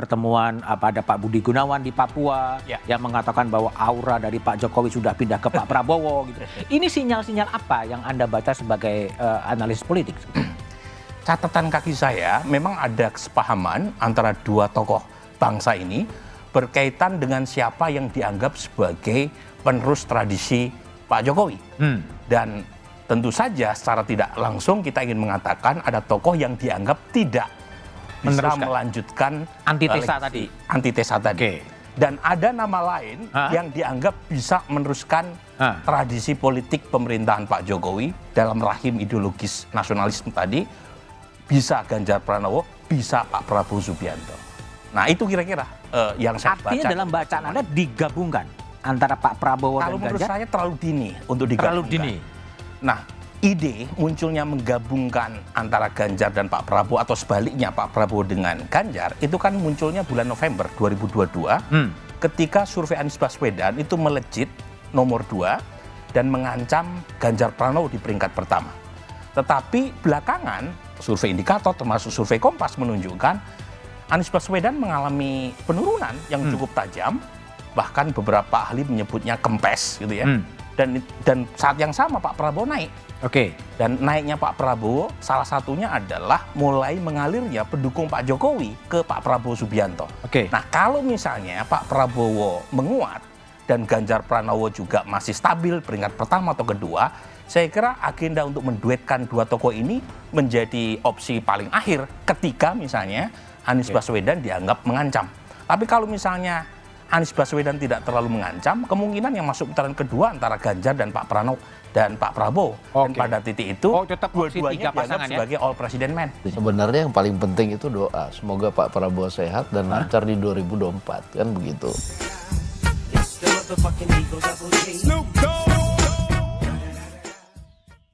pertemuan ada Pak Budi Gunawan di Papua yang mengatakan bahwa aura dari Pak Jokowi sudah pindah ke Pak Prabowo gitu. Ini sinyal-sinyal apa yang Anda baca sebagai analis politik? Catatan kaki saya, memang ada kesepahaman antara dua tokoh bangsa ini berkaitan dengan siapa yang dianggap sebagai penerus tradisi Pak Jokowi. Dan tentu saja secara tidak langsung kita ingin mengatakan ada tokoh yang dianggap tidak bisa melanjutkan antitesa tadi. Dan ada nama lain yang dianggap bisa meneruskan tradisi politik pemerintahan Pak Jokowi dalam rahim ideologis nasionalisme tadi. Bisa Ganjar Pranowo, bisa Pak Prabowo Subianto. Nah itu kira-kira yang saya baca. Artinya dalam bacaan Anda digabungkan antara Pak Prabowo dan Ganjar? Kalau menurut saya terlalu dini untuk digabungkan. Terlalu dini? Nah, ide munculnya menggabungkan antara Ganjar dan Pak Prabowo atau sebaliknya Pak Prabowo dengan Ganjar itu kan munculnya bulan November 2022 ketika survei Anies Baswedan itu melejit nomor 2 dan mengancam Ganjar Pranowo di peringkat pertama. Tetapi belakangan survei indikator termasuk survei Kompas menunjukkan Anies Baswedan mengalami penurunan yang cukup tajam, bahkan beberapa ahli menyebutnya kempes gitu ya. Dan saat yang sama Pak Prabowo naik. Dan naiknya Pak Prabowo salah satunya adalah mulai mengalirnya pendukung Pak Jokowi ke Pak Prabowo Subianto. Nah kalau misalnya Pak Prabowo menguat dan Ganjar Pranowo juga masih stabil peringkat pertama atau kedua, saya kira agenda untuk menduetkan dua tokoh ini menjadi opsi paling akhir ketika misalnya Anies Baswedan dianggap mengancam. Tapi kalau misalnya Anies Baswedan tidak terlalu mengancam, kemungkinan yang masuk putaran kedua antara Ganjar dan Pak Pranowo dan Pak Prabowo. Dan pada titik itu dua-duanya dianggap sebagai all president man. Sebenarnya yang paling penting itu doa. Semoga Pak Prabowo sehat dan lancar di 2024, kan begitu.